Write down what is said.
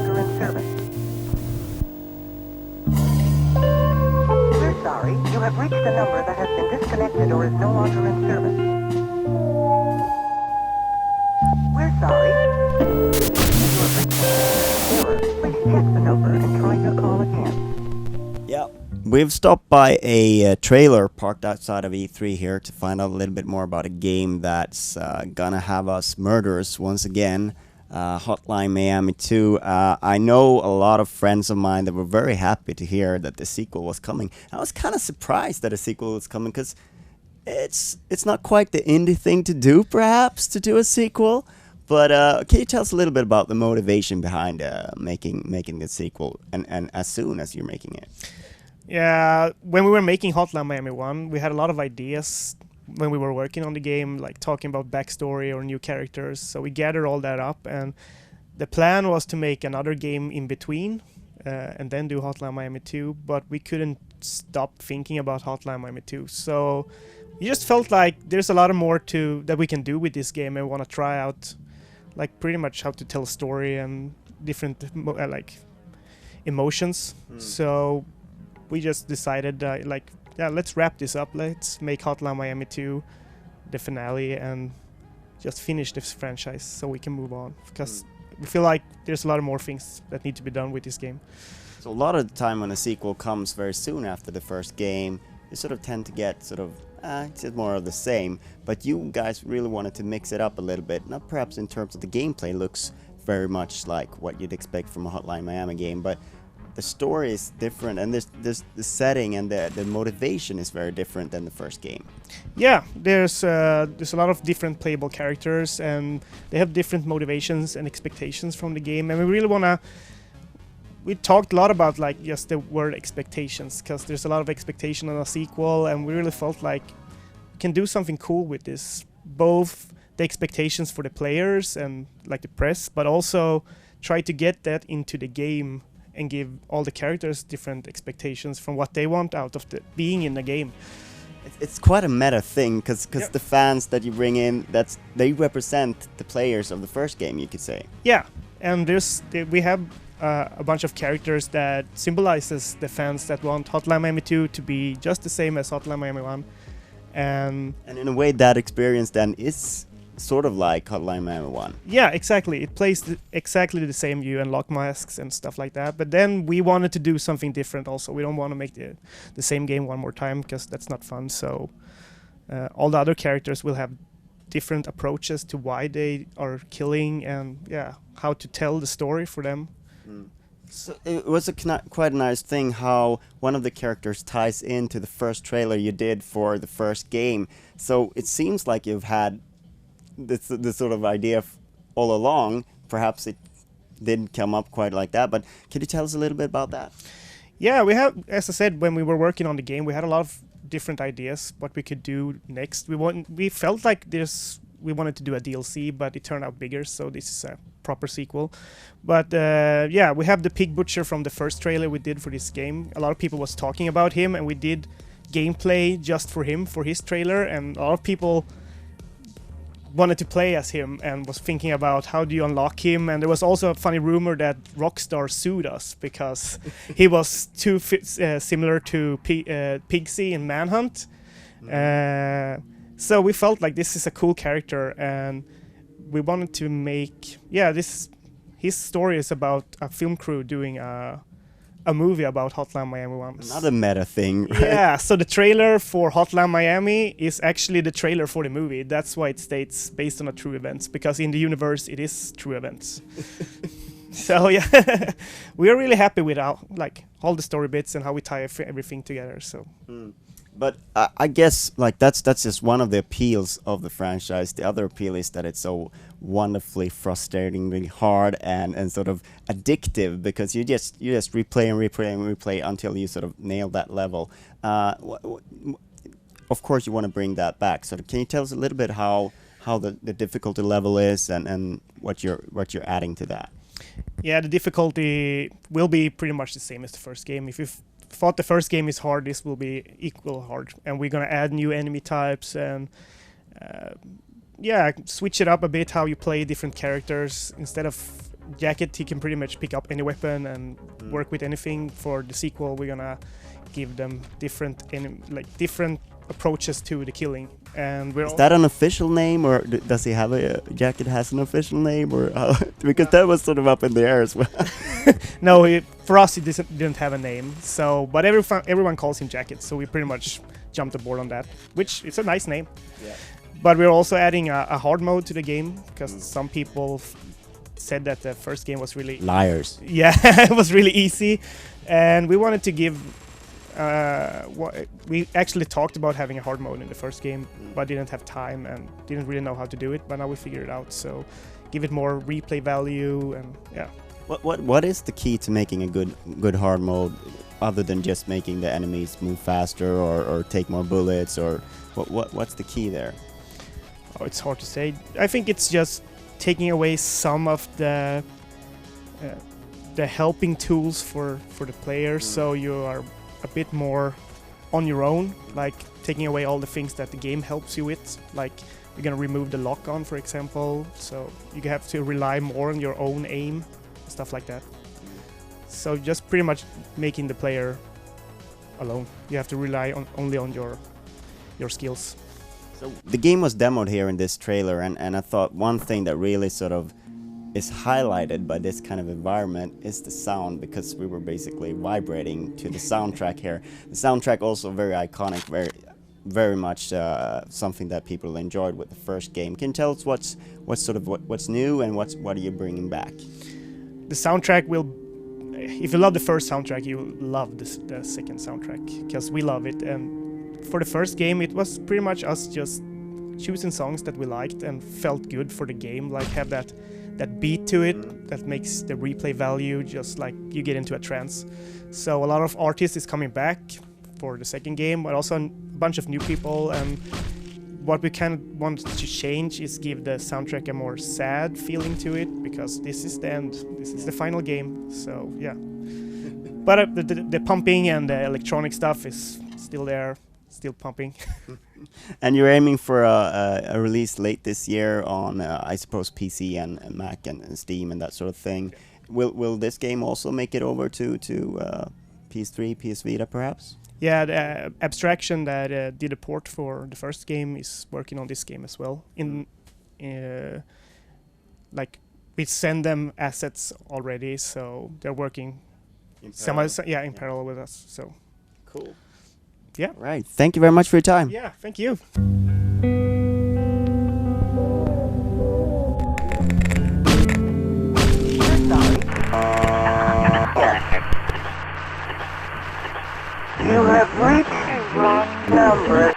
longer in service. We're sorry, you have reached a number that has been disconnected or is no longer in service. We're sorry. You have reached an error. Please check the number and try your call again. Yeah. We've stopped by a trailer parked outside of E3 here to find out a little bit more about a game that's gonna have us murderers once again. Hotline Miami 2. I know a lot of friends of mine that were very happy to hear that the sequel was coming. I was kind of surprised that a sequel was coming because it's not quite the indie thing to do, perhaps, to do a sequel. But can you tell us a little bit about the motivation behind making the sequel and as soon as you're making it? Yeah, when we were making Hotline Miami 1, we had a lot of ideas when we were working on the game, like talking about backstory or new characters. So we gathered all that up, and the plan was to make another game in between and then do Hotline Miami 2, but we couldn't stop thinking about Hotline Miami 2. So we just felt like there's a lot more that we can do with this game, and we want to try out like pretty much how to tell a story and different like emotions. So we just decided let's wrap this up. Let's make Hotline Miami 2 the finale and just finish this franchise so we can move on, because we feel like there's a lot of more things that need to be done with this game. So a lot of the time when a sequel comes very soon after the first game, you sort of tend to get it's just more of the same, but you guys really wanted to mix it up a little bit, not perhaps in terms of the gameplay looks very much like what you'd expect from a Hotline Miami game, but the story is different, and the setting and the motivation is very different than the first game. Yeah, there's a lot of different playable characters, and they have different motivations and expectations from the game, and we really wanna. We talked a lot about like just the word expectations, because there's a lot of expectation on a sequel, and we really felt like we can do something cool with this, both the expectations for the players and like the press, but also try to get that into the game and give all the characters different expectations from what they want out of being in the game. It's quite a meta thing, because the fans that you bring in, they represent the players of the first game, you could say. Yeah, and we have a bunch of characters that symbolizes the fans that want Hotline Miami 2 to be just the same as Hotline Miami 1. And in a way, that experience then is sort of like Hotline Miami 1. Yeah, exactly. It plays exactly the same. You unlock masks and stuff like that. But then we wanted to do something different also. We don't want to make the same game one more time, because that's not fun. So all the other characters will have different approaches to why they are killing, and how to tell the story for them. So it was quite a nice thing how one of the characters ties into the first trailer you did for the first game. So it seems like you've had this sort of idea all along. Perhaps it didn't come up quite like that, but can you tell us a little bit about that? Yeah, we have, as I said, when we were working on the game, we had a lot of different ideas what we could do next. We felt like we wanted to do a DLC, but it turned out bigger, so this is a proper sequel. But we have the pig butcher from the first trailer we did for this game. A lot of people was talking about him, and we did gameplay just for him for his trailer, and a lot of people wanted to play as him and was thinking about how do you unlock him. And there was also a funny rumor that Rockstar sued us because he was too similar to Pigsy in Manhunt. So we felt like this is a cool character, and we wanted to make his story is about a film crew doing a movie about Hotline Miami 1. Another meta thing, right? Yeah, so the trailer for Hotline Miami is actually the trailer for the movie. That's why it states based on a true events, because in the universe it is true events. So yeah, we are really happy with all the story bits and how we tie everything together. So. But I guess that's just one of the appeals of the franchise. The other appeal is that it's so wonderfully frustratingly hard and sort of addictive, because you just replay and replay and replay until you sort of nail that level. Of course, you want to bring that back. So can you tell us a little bit how the difficulty level is and what you're adding to that? Yeah, the difficulty will be pretty much the same as the first game. If you've thought the first game is hard, this will be equal hard, and we're gonna add new enemy types and switch it up a bit how you play different characters. Instead of Jacket, he can pretty much pick up any weapon and work with anything. For the sequel, we're gonna give them different approaches to the killing. And we're Is that an official name, or does he have Jacket has an official name, or because that was sort of up in the air as well. No, for us, it didn't have a name. So, but everyone calls him Jacket, so we pretty much jumped aboard on that, which is a nice name. Yeah. But we're also adding a hard mode to the game, because some people said that the first game was really... Liars. Yeah, it was really easy. And we wanted to give... we actually talked about having a hard mode in the first game, but didn't have time and didn't really know how to do it. But now we figured it out, so give it more replay value, and yeah. What is the key to making a good hard mode, other than just making the enemies move faster or take more bullets, or what's the key there? Oh, it's hard to say. I think it's just taking away some of the helping tools for the players, so you are a bit more on your own, like taking away all the things that the game helps you with, like you're gonna remove the lock-on, for example, so you have to rely more on your own aim, stuff like that. So just pretty much making the player alone. You have to rely only on your skills. So the game was demoed here in this trailer, and I thought one thing that really sort of is highlighted by this kind of environment is the sound, because we were basically vibrating to the soundtrack here. The soundtrack also very iconic, very much something that people enjoyed with the first game. Can you tell us what's new and what are you bringing back? The soundtrack will... If you love the first soundtrack, you will love the second soundtrack, because we love it. And for the first game, it was pretty much us just choosing songs that we liked and felt good for the game, like have that beat to it that makes the replay value just like you get into a trance. So a lot of artists is coming back for the second game, but also a bunch of new people. And what we kind of want to change is give the soundtrack a more sad feeling to it, because this is the end. This is the final game. So yeah. But the pumping and the electronic stuff is still there, still pumping. And you're aiming for a release late this year on, I suppose, PC and Mac and Steam and that sort of thing. Will this game also make it over to PS3, PS Vita, perhaps? Yeah, the Abstraction that did a port for the first game is working on this game as well. Like we send them assets already, so they're working in parallel with us. So cool. Yeah. Right. Thank you very much for your time. Yeah, thank you. You have reached the wrong number.